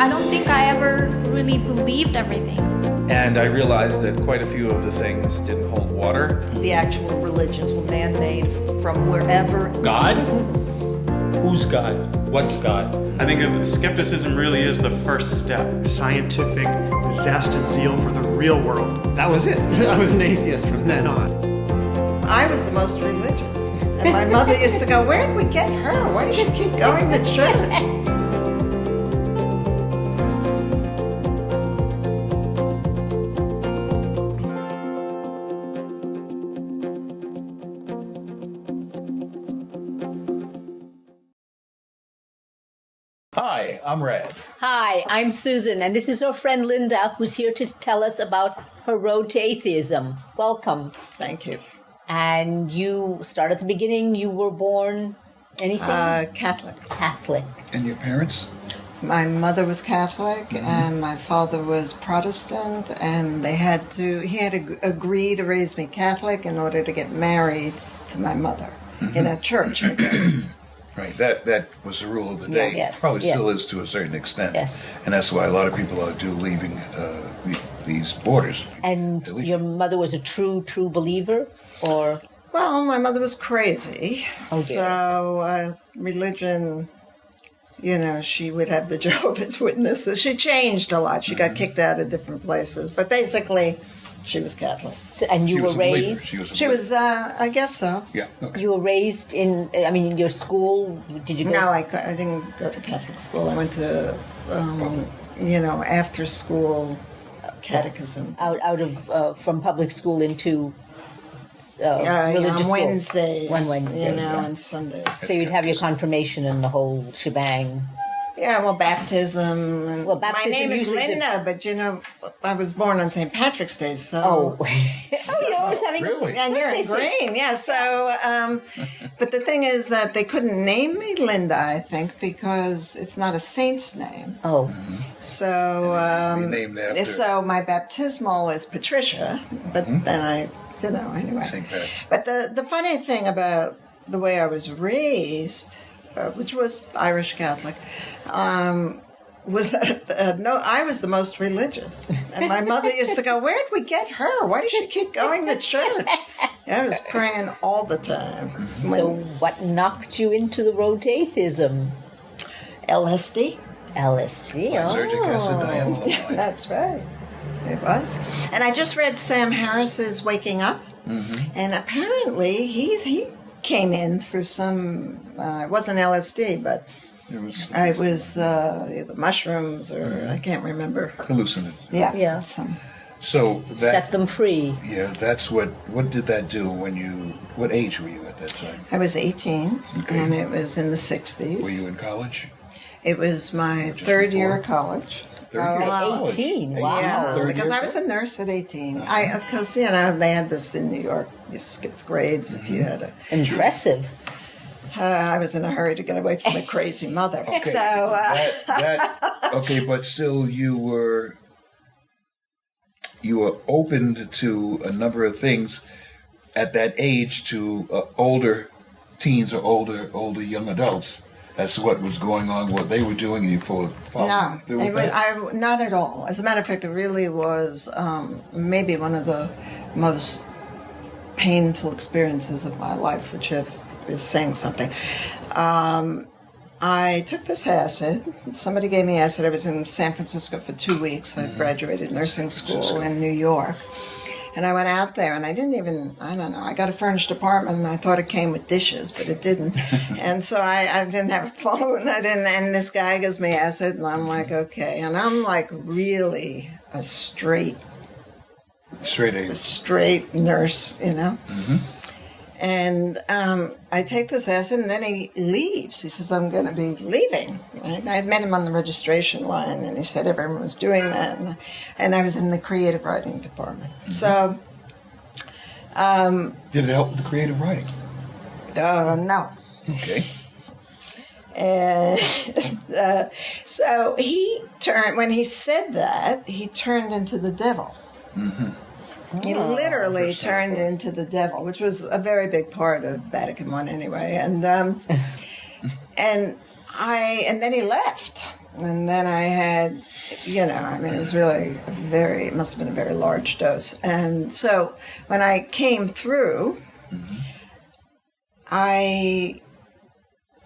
I don't think I ever really believed everything. And I realized that quite a few of the things didn't hold water. The actual religions were man-made from wherever. God? Who's God? What's God? I think skepticism really is the first step. Scientific zest and zeal for the real world. That was it. I was an atheist from then on. I was the most religious. And my mother used to go, where did we get her? Why does she keep going to church? Hi, I'm Red. Hi, I'm Susan, and this is our friend Linda, who's here to tell us about her road to atheism. Welcome. Thank you. And you start at the beginning. You were born anything? Catholic. Catholic. And your parents? My mother was Catholic, and my father was Protestant, and he had to agree to raise me Catholic in order to get married to my mother in a church, I guess. Right, that was the rule of the day. Yes, Probably yes. still is to a certain extent. Yes. And that's why a lot of people are leaving these borders. And your mother was a true believer, or? Well, my mother was crazy. Oh, dear. So religion, she would have the Jehovah's Witnesses. She changed a lot. She got kicked out of different places. But basically, she was Catholic. So, and you She were was a believer. raised? She was, I guess so. yeah, okay. You were raised in, your school? Did you go? No, I didn't go to Catholic school. I went to, after school catechism. Out of from public school into religious on school. Wednesdays. One Wednesday, yeah. and Sundays. So you'd have your confirmation and the whole shebang. Yeah, well, baptism. And Well, baptism my name is usually is a- Linda, but I was born on St. Patrick's Day, so. Oh, you're always having Really? And you're in green, yeah. So, but the thing is that they couldn't name me Linda, I think, because it's not a saint's name. Oh, So, Be named after so my baptismal is Patricia, but then I, anyway. St. Pat. But the funny thing about the way I was raised, which was Irish Catholic, was that I was the most religious. And my mother used to go, where did we get her? Why does she keep going to church? I was praying all the time. so what knocked you into the road to atheism? LSD. LSD. Lysergic acid diethylamide. That's right. It was. And I just read Sam Harris's Waking Up. And apparently he came in through some, it wasn't LSD, but it was either mushrooms or I can't remember. Hallucinant. Yeah. So that Set them free. Yeah, that's what did that do what age were you at that time? I was 18, Okay. and it was in the 60s. Were you in college? It was my Just third before? year of college. Third year of college? 18, wow. Yeah, Third because year? I was a nurse at 18. Because, they had this in New York. You skipped grades if you had a... Impressive. I was in a hurry to get away from a crazy mother. Okay. So... Okay, but still you were open to a number of things at that age to older teens or older young adults. That's what was going on, what they were doing, and you followed No, through with that? not at all. As a matter of fact, it really was maybe one of the most painful experiences of my life, which is saying something. I took this acid. Somebody gave me acid. I was in San Francisco for 2 weeks. I graduated nursing school in New York. And I went out there, and I got a furnished apartment, and I thought it came with dishes, but it didn't. And so I didn't have a phone, and this guy gives me acid, and I'm like, okay. And I'm like really a straight nurse, And I take this acid, and then he leaves. He says, I'm going to be leaving. Right? I met him on the registration line, and he said everyone was doing that. And I was in the creative writing department. So... Did it help with the creative writing? no. Okay. And so when he said that, he turned into the devil. He literally turned into the devil, which was a very big part of Vatican I anyway. And and then he left. And then I had, it was really it must have been a very large dose. And so when I came through, I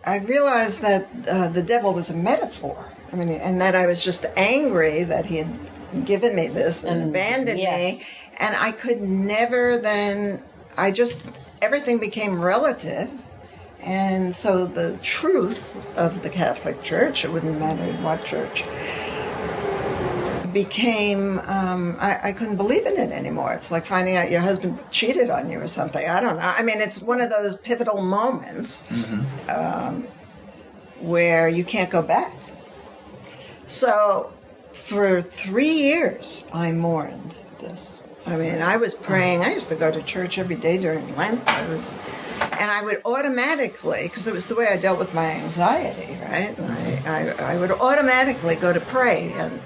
realized that the devil was a metaphor. And that I was just angry that he had given me this and abandoned me. And I could never then, everything became relative. And so the truth of the Catholic Church, it wouldn't matter what church, became, I couldn't believe in it anymore. It's like finding out your husband cheated on you or something. I don't know. It's one of those pivotal moments where you can't go back. So for 3 years, I mourned this. I was praying. I used to go to church every day during Lent. And I would automatically, because it was the way I dealt with my anxiety, right? And I would automatically go to pray. And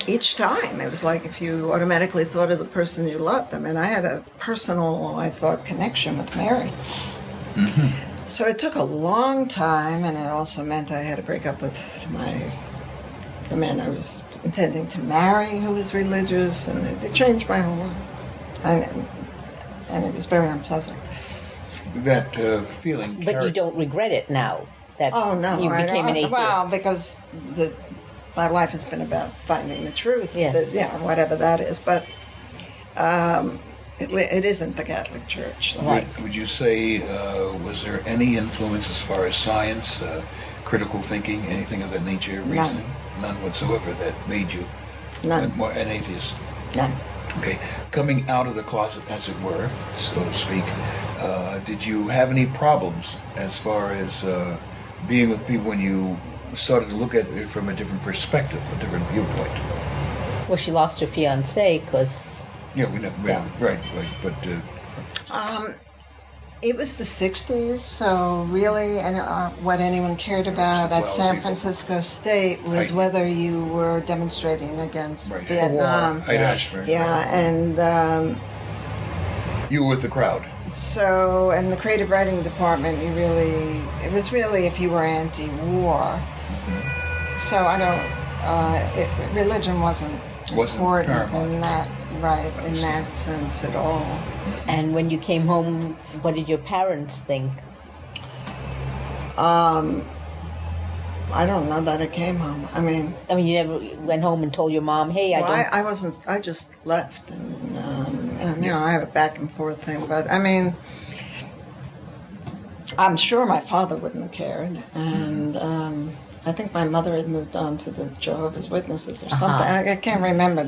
each time, it was like if you automatically thought of the person you loved. I had a personal, I thought, connection with Mary. So it took a long time, and it also meant I had to break up with the man I was intending to marry, who was religious, and it changed my whole life. And it was very unpleasant. That feeling. But you don't regret it now that you became an atheist. Well, because my life has been about finding the truth. Yes. Whatever that is. But it isn't the Catholic Church. So. Right. Would you say, was there any influence as far as science, critical thinking, anything of that nature, reasoning? None whatsoever that made you an atheist? None. Okay. Coming out of the closet, as it were, so to speak, did you have any problems as far as being with people when you started to look at it from a different perspective, a different viewpoint? Well, she lost her fiancé because... Yeah, we know. Yeah. Right. But it was the 60s, so really, and what anyone cared about at San Francisco State was whether you were demonstrating against Vietnam. And you were with the crowd. So, in the creative writing department, it was really if you were anti-war. So I don't, religion wasn't important in that. Right, in that sense at all. And when you came home, what did your parents think? I don't know that I came home. You never went home and told your mom, "Hey, I wasn't. I just left, and I have a back and forth thing. But I'm sure my father wouldn't have cared, and I think my mother had moved on to the Jehovah's Witnesses or something. I can't remember.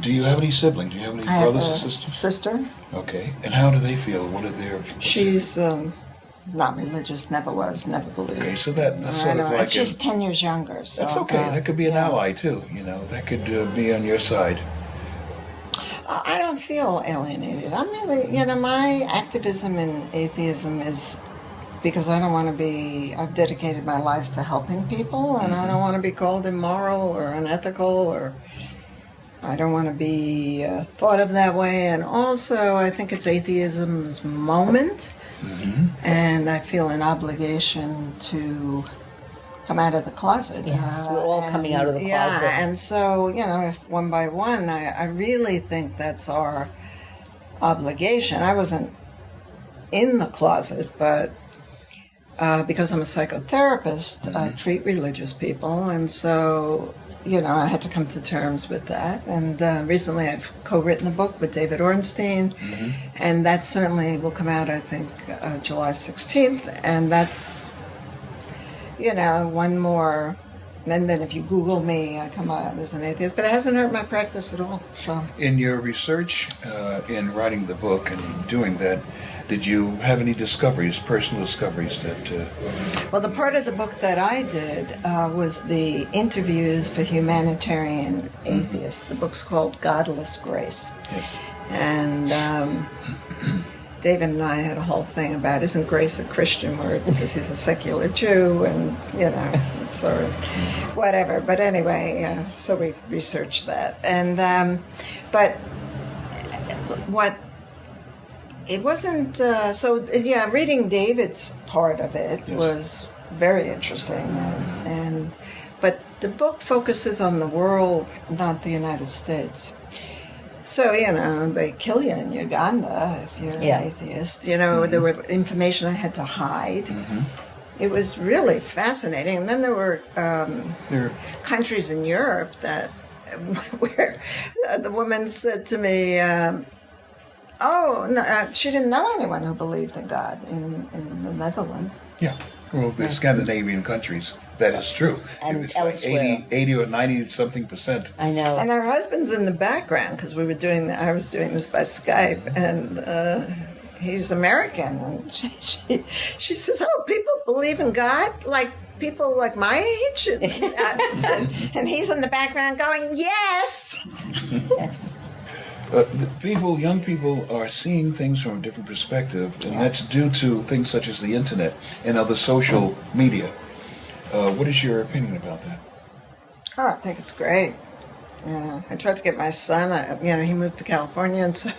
Do you have any siblings? Do you have any brothers or sisters? Sister. Okay. And how do they feel? What are their... She's not religious, never was, never believed. Okay, so that's sort of like... She's 10 years younger. So, that's okay. That could be an ally, too. That could be on your side. I don't feel alienated. I'm really, my activism in atheism is... because I don't want to be, I've dedicated my life to helping people, and I don't want to be called immoral or unethical, or I don't want to be thought of that way. And also, I think it's atheism's moment, and I feel an obligation to come out of the closet. Yes, we're all coming out of the closet. Yeah, and so, if one by one, I really think that's our obligation. I wasn't in the closet, but... because I'm a psychotherapist, I treat religious people, and so, I had to come to terms with that. And recently I've co-written a book with David Ornstein, and that certainly will come out, I think, July 16th, and that's, one more... And then if you Google me, I come out as an atheist. But it hasn't hurt my practice at all. So, in your research, in writing the book and doing that, did you have any discoveries, personal discoveries that... Well, the part of the book that I did was the interviews for humanitarian atheists. The book's called Godless Grace. Yes. And David and I had a whole thing about, isn't grace a Christian word? Because he's a secular Jew, and, sort of whatever. But anyway, so we researched that. And, but what, it wasn't, reading David's part of it was very interesting. But the book focuses on the world, not the United States. So, they kill you in Uganda if you're Yeah. an atheist. There were information I had to hide. It was really fascinating. And then there were countries in Europe that where the woman said to me, she didn't know anyone who believed in God in the Netherlands. Yeah. Well, the Scandinavian countries, that is true. And It's like elsewhere. 80 or 90-something percent. I know. And her husband's in the background because I was doing this by Skype, and he's American, and she says, "Oh, people believe in God, like people like my age," and he's in the background going, "Yes." Yes. Young people are seeing things from a different perspective, and that's due to things such as the internet and other social media. What is your opinion about that? Oh, I think it's great. I tried to get my son. He moved to California, and so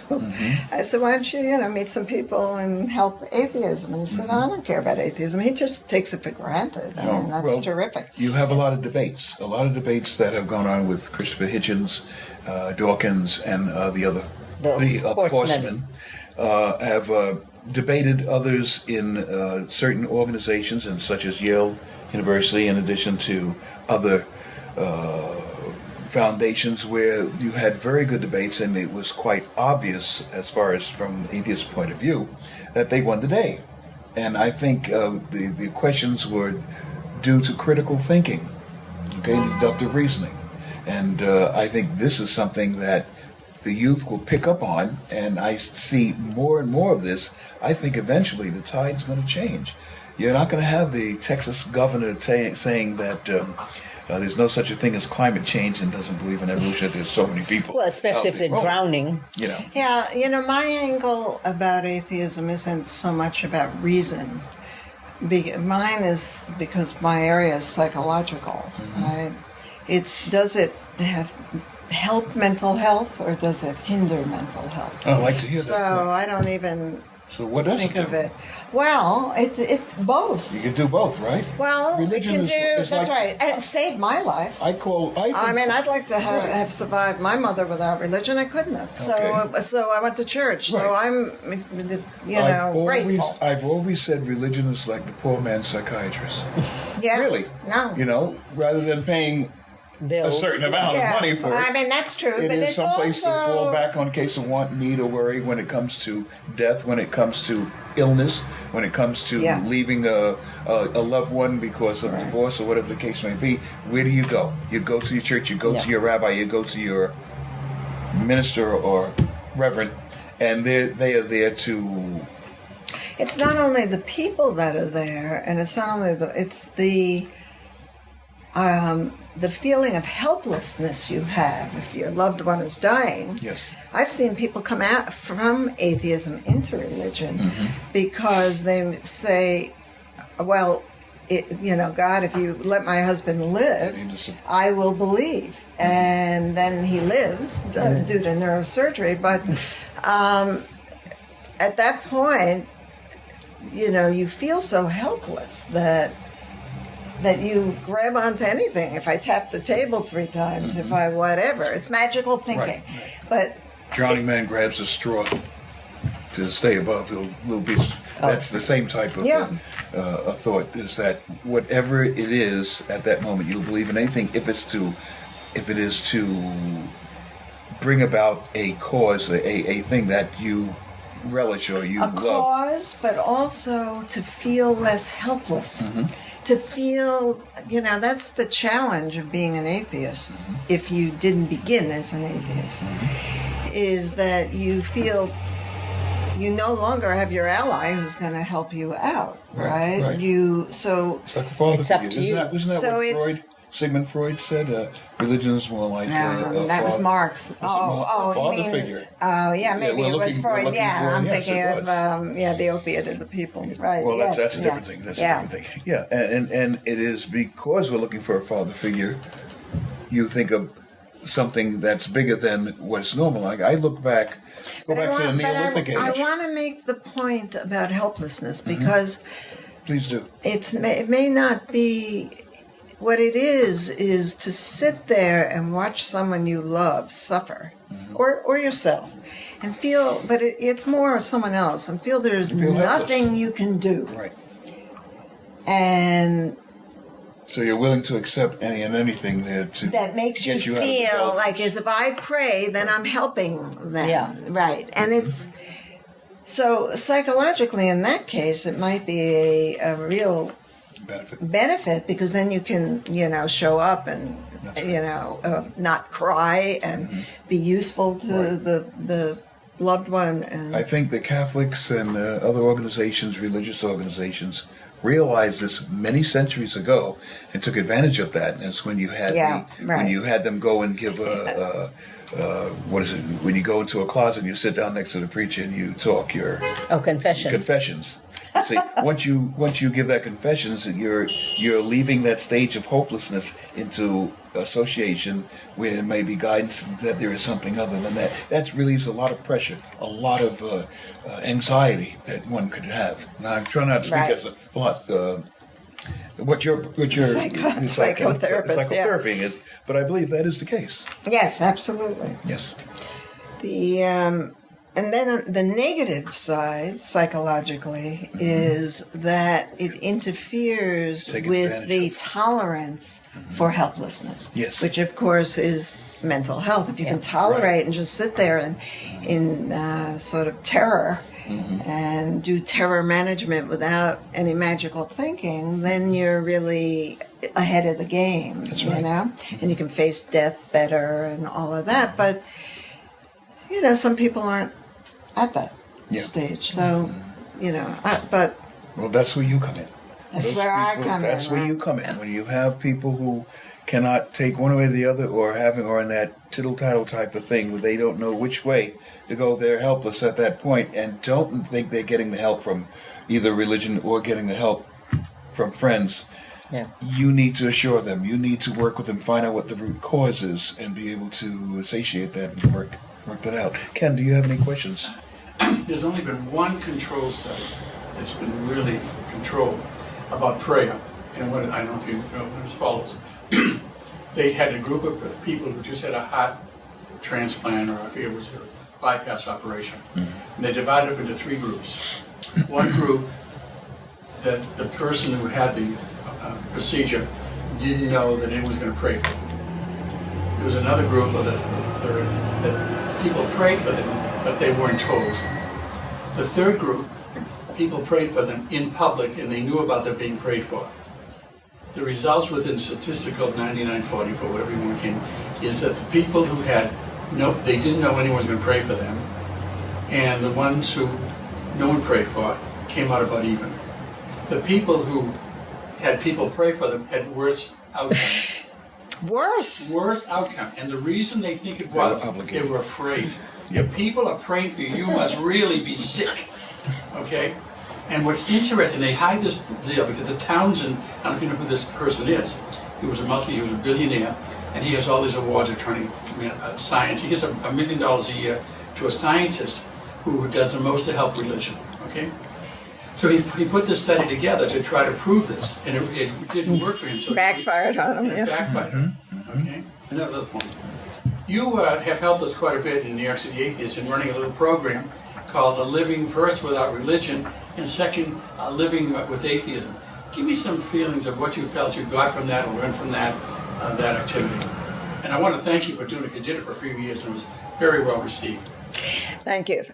I said, "Why don't you, meet some people and help atheism?" And he said, "Oh, I don't care about atheism." He just takes it for granted. I mean, that's terrific. You have a lot of debates that have gone on with Christopher Hitchens, Dawkins, and the other three horsemen have debated others in certain organizations, and such as Yale University, in addition to other foundations where you had very good debates, and it was quite obvious, as far as from the atheist point of view, that they won the day. And I think the questions were due to critical thinking, deductive reasoning. And I think this is something that the youth will pick up on, and I see more and more of this. I think eventually the tide's going to change. You're not going to have the Texas governor saying that there's no such a thing as climate change and doesn't believe in evolution. There's so many people. Well, especially if they're drowning. Yeah, my angle about atheism isn't so much about reason. Mine is because my area is psychological. Right? Does it help mental health, or does it hinder mental health? I'd like to hear that. So I don't even So what does think it do? of it. Well, it both. You can do both, right? Well, Religion you can do. is That's like- right. And it saved my life. I think I'd like to have survived my mother without religion. I couldn't have. Okay. So I went to church. So Right. I'm, grateful. I've always said religion is like the poor man's psychiatrist. Yeah. Really? No. Rather than paying Bills. a certain amount of money for it. I mean, that's true. It but is it's someplace to also, fall back on in case of want, need, or worry when it comes to death, when it comes to illness, when it comes to Yeah. leaving a loved one because of divorce or whatever the case may be. Where do you go? You go to your church, you go to your rabbi, you go to your minister or reverend, and they are there to... It's not only the people that are there, and it's not only it's the feeling of helplessness you have if your loved one is dying. Yes. I've seen people come out from atheism into religion because they say, well, God, if you let my husband live, I will believe. And then he lives due to neurosurgery. But at that point, you feel so helpless that you grab onto anything. If I tap the table 3 times, if I whatever, it's magical thinking. Right. But Drowning man grabs a straw to stay above. That's the same type of a thought. Is that whatever it is at that moment, you'll believe in anything if it is to bring about a cause, a thing that you relish or you a love. cause, but also to feel less helpless. To feel, that's the challenge of being an atheist, if you didn't begin as an atheist, is that you feel you no longer have your ally who's going to help you out, right? Right. So It's like a father It's up figure. to you. Isn't that So what it's- Sigmund Freud said? Religion is more like that was Marx. a father you mean? figure. Oh, yeah, maybe we're it was looking- we're Freud. looking Yeah, for- I'm yes, thinking it of the opiate of the people, right? Well, yes, that's a yeah. different thing. That's a different thing. Yeah, and it is because we're looking for a father figure. You think of something that's bigger than what's normal. Like I look back, go back to the Neolithic age. I want to make the point about helplessness because Please do. It may not be what it is to sit there and watch someone you love suffer, or yourself, and feel, but it's more someone else, and feel there's You feel nothing helpless. you can do. Right. And So you're willing to accept any and anything there to that makes you get you out of the feel doldrums. like as if I pray, then I'm helping them. Yeah. Right. And it's so psychologically in that case, it might be a real benefit because then you can, show up and, That's right. not cry and be useful to the loved one. And I think the Catholics and other organizations, religious organizations, realized this many centuries ago and took advantage of that. And it's when you had when you had them go and give what is it? When you go into a closet and you sit down next to the preacher and you talk your Confession. confessions. See, once you give that confessions, you're leaving that stage of hopelessness into association where there may be guidance that there is something other than that. That relieves a lot of pressure, a lot of anxiety that one could have. Now, I'm trying not to speak as what your psychotherapy is, but I believe that is the case. yes, absolutely. Yes. And then the negative side, psychologically, is that it interferes Take with advantage the of. tolerance for helplessness. Yes. Which, of course, is mental health. If you can tolerate and just sit there in sort of terror and do terror management without any magical thinking, then you're really ahead of the game, That's right. And you can face death better and all of that. But, some people aren't at that stage. So, but Well, that's where you come in. That's where I come in, That's where right? you come in. When you have people who cannot take one way or the other, or in that tittle-tattle type of thing where they don't know which way to go, they're helpless at that point and don't think they're getting the help from either religion or getting the help from friends. Yeah. You need to assure them. You need to work with them, find out what the root cause is, and be able to satiate that and work that out. Ken, do you have any questions? There's only been one control study that's been really controlled about prayer. And I don't know if you know, as follows. They had a group of people who just had a heart transplant, or I forget it was a bypass operation. And they divided up into three groups. One group, that the person who had the procedure didn't know that anyone was going to pray for them. There was another group, or the third, that people prayed for them, but they weren't told. The third group, people prayed for them in public, and they knew about them being prayed for. The results within statistical 99-44, whatever you want to came, is that the people who they didn't know anyone was going to pray for them, and the ones who no one prayed for came out about even. The people who had people pray for them had worse outcomes. Worse outcome. And the reason they think it was, they were afraid. If people are praying for you, you must really be sick. Okay? And what's interesting, they hide this deal because the Townsend, I don't know if you know who this person is. He was a billionaire, and he has all these awards of trying science. He gets $1 million a year to a scientist who does the most to help religion. Okay? So he put this study together to try to prove this, and it didn't work for him. So backfired on him. it backfired. Okay. Another point. You have helped us quite a bit in New York City Atheists in running a little program called Living First Without Religion, and second, Living with Atheism. Give me some feelings of what you felt you got from that or learned from that activity. And I want to thank you for doing it. You did it for a few years and it was very well received. Thank you.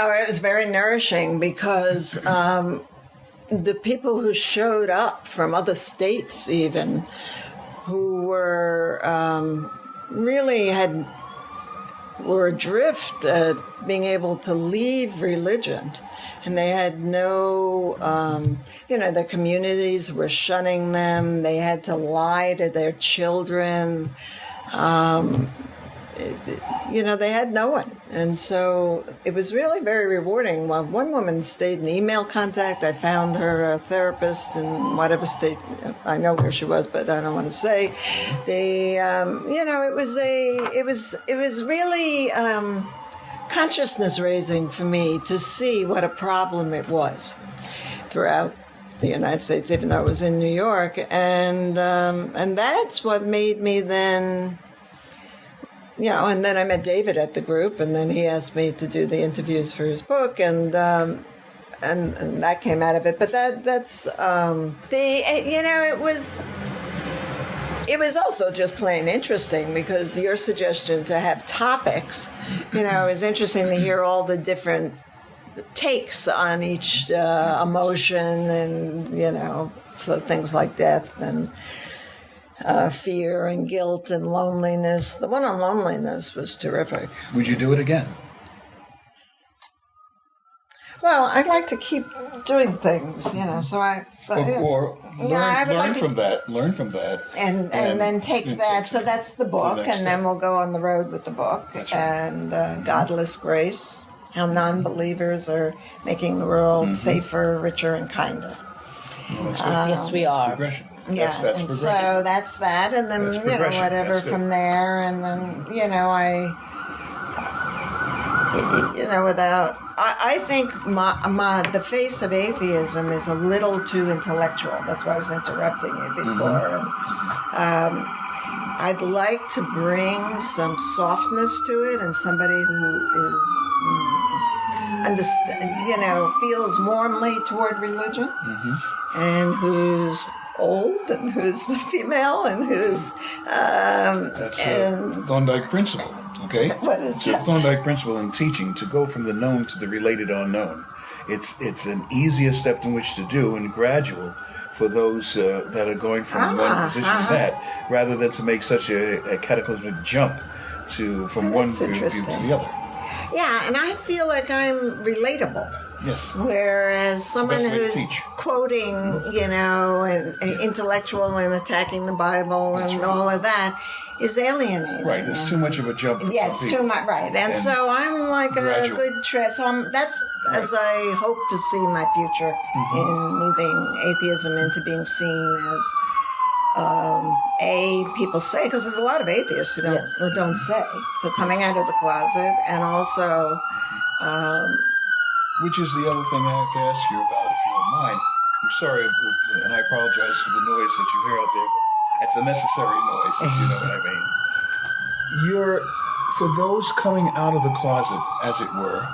It was very nourishing because the people who showed up from other states even, who were were adrift at being able to leave religion. And they had no, their communities were shunning them. They had to lie to their children. They had no one. And so it was really very rewarding. Well, one woman stayed in email contact. I found her a therapist in whatever state. I know where she was, but I don't want to say. It was really consciousness raising for me to see what a problem it was throughout the United States, even though it was in New York, and that's what made me then. And then I met David at the group, and then he asked me to do the interviews for his book, and that came out of it. But that's it was also just plain interesting because your suggestion to have topics, is interesting to hear all the different takes on each emotion, and so things like death and fear and guilt and loneliness. The one on loneliness was terrific. Would you do it again? Well, I'd like to keep doing things, so Or learn from that. Learn from that. And then take that. So that's the book, and then we'll go on the road with the book. That's right. And Godless Grace, how non-believers are making the world safer, richer, and kinder. Yes, we are. Progression. Yeah, That's and progression. so that's that, and then That's progression. whatever That's good. from there, and then I think the face of atheism is a little too intellectual. That's why I was interrupting you before. And, I'd like to bring some softness to it, and somebody who is feels warmly toward religion, and who's old, and who's female, and who's That's the Thorndike principle, okay? What is the that? Thorndike principle in teaching, to go from the known to the related unknown. It's an easier step in which to do, and gradual for those that are going from one position to that, rather than to make such a cataclysmic jump from one view to interesting. the other. Yeah, and I feel like I'm relatable. Yes. Whereas someone best way to who's teach. quoting, and intellectual and attacking the Bible and all of that is alienating. Right, it's too much of a jump. For Yeah, some it's people. too much, right. And so I'm like a gradual. good so that's as I hope to see my future in moving atheism into being seen as people say, because there's a lot of atheists who don't say. So coming out of the closet, and also Which is the other thing I have to ask you about, if you don't mind. I'm sorry, and I apologize for the noise that you hear out there, but it's a necessary noise, if you know what I mean. For those coming out of the closet, as it were,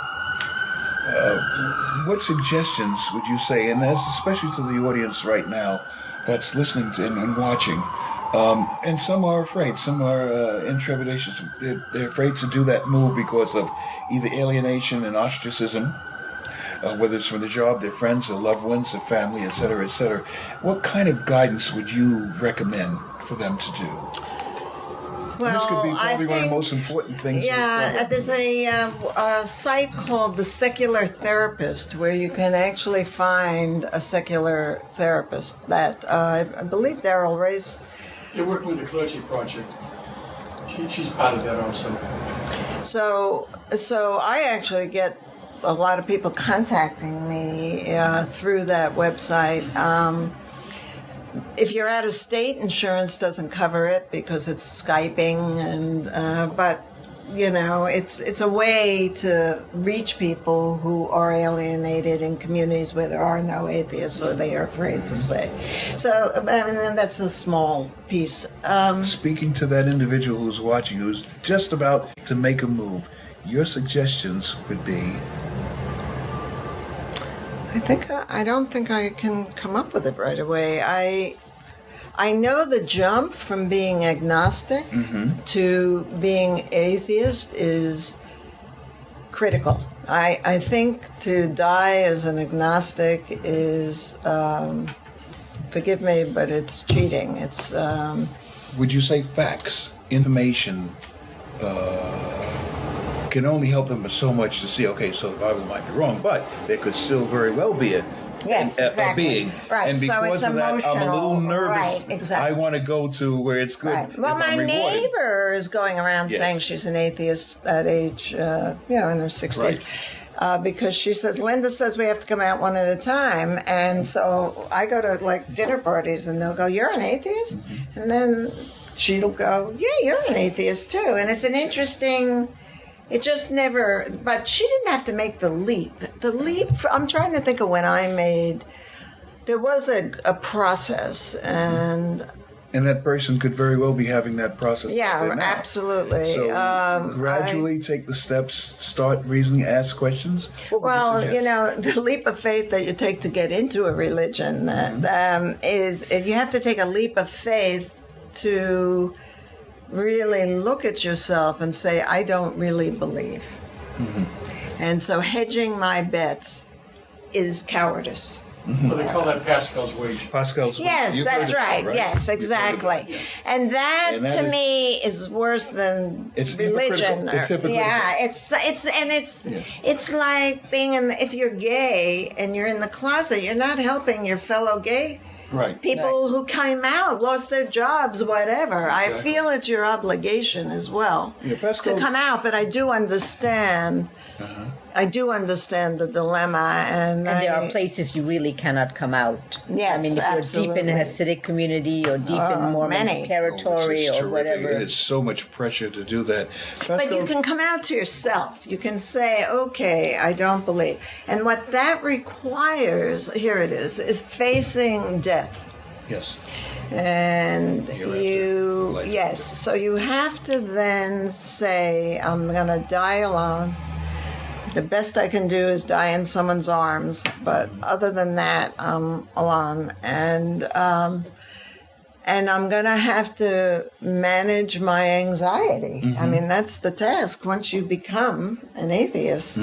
what suggestions would you say, and that's especially to the audience right now that's listening to and watching, and some are afraid, some are in trepidations. They're afraid to do that move because of either alienation and ostracism, whether it's from the job, their friends, their loved ones, their family, et cetera, et cetera. What kind of guidance would you recommend for them to do? well, This could be I probably one of the think- most important things. Yeah, there's a site called The Secular Therapist where you can actually find a secular therapist that I believe Daryl Race. They're working with the Clergy Project. She's part of that also. So I actually get a lot of people contacting me through that website. If you're out of state, insurance doesn't cover it because it's Skyping, but it's a way to reach people who are alienated in communities where there are no atheists or they are afraid to say. So, I mean, that's a small piece. Speaking to that individual who's watching, who's just about to make a move, your suggestions would be? I don't think I can come up with it right away. I know the jump from being agnostic to being atheist is critical. I think to die as an agnostic is, forgive me, but it's cheating. It's Would you say facts, information, can only help them but so much to see, okay, so the Bible might be wrong, but there could still very well be a exactly. being. Right, And so because it's of that, I'm a little emotional. nervous. Right, exactly. I want to go to where it's good. Right. Well, if my I'm rewarded. neighbor is going around Yes. saying she's an atheist at age, in her 60s. Right. Because she says, Linda says we have to come out one at a time. And so I go to like dinner parties and they'll go, you're an atheist? Mm-hmm. And then she'll go, yeah, you're an atheist too. And it's an interesting, it just never, but she didn't have to make the leap. I'm trying to think of when I made there was a process, and that person could very well be having that process. out yeah, there now. absolutely. So gradually take the steps, start reasoning, ask questions. What would Well, suggest? you know, the leap of faith that you take to get into a religion is you have to take a leap of faith to really look at yourself and say, I don't really believe. And so hedging my bets is cowardice. Well, they call that Pascal's wager. Pascal's. Yes, you've that's heard of right. it, Yes, You've heard of exactly. it. And that And that to is- me is worse than It's religion. hypocritical. It's hypocritical. Yeah, it's like being if you're gay and you're in the closet, you're not helping your fellow gay Right. people who came out, lost their jobs, whatever. I Exactly. feel it's your obligation as well Yeah, Pascal- to come out, but I do understand. I do understand the dilemma, and there are places you really cannot come out. Yes, I mean, if you're deep in absolutely. a Hasidic community or deep in Mormon many. territory This is or terrific. whatever. It is so much pressure to do that. But Pascal, you can come out to yourself. You can say, okay, I don't believe. And what that requires, here it is facing death. yes. And Hereafter, life yes, so you have to then say, I'm going to die alone. The best I can do is die in someone's arms, but other than that, I'm alone. And I'm going to have to manage my anxiety. I mean, that's the task once you become an atheist.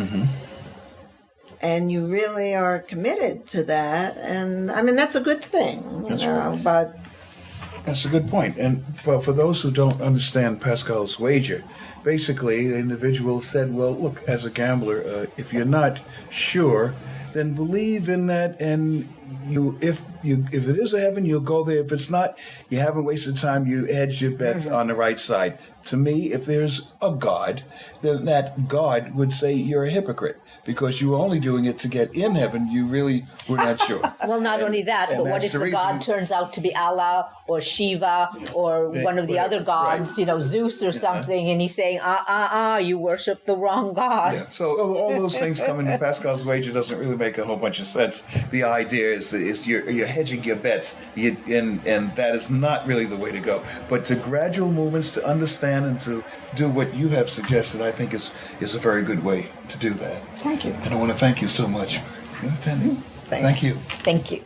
And you really are committed to that. And I mean, that's a good thing, you know, but That's a good point. And for those who don't understand Pascal's wager, basically the individual said, well, look, as a gambler, if you're not sure, then believe in that, and if it is a heaven, you'll go there. If it's not, you haven't wasted time. You hedge your bets on the right side. To me, if there's a God, then that God would say you're a hypocrite because you were only doing it to get in heaven. You really were not sure. Well, not only that, and but what that's if the the god reason- turns out to be Allah or Shiva or one of the other gods, you know, Zeus or something, and he's saying, you worship the wrong god. Yeah. So all those things coming in Pascal's wager doesn't really make a whole bunch of sense. The idea is you're hedging your bets, and that is not really the way to go. But to gradual movements, to understand and to do what you have suggested, I think is a very good way to do that. thank you. And I want to thank you so much for attending. Thanks. Thank you. Thank you.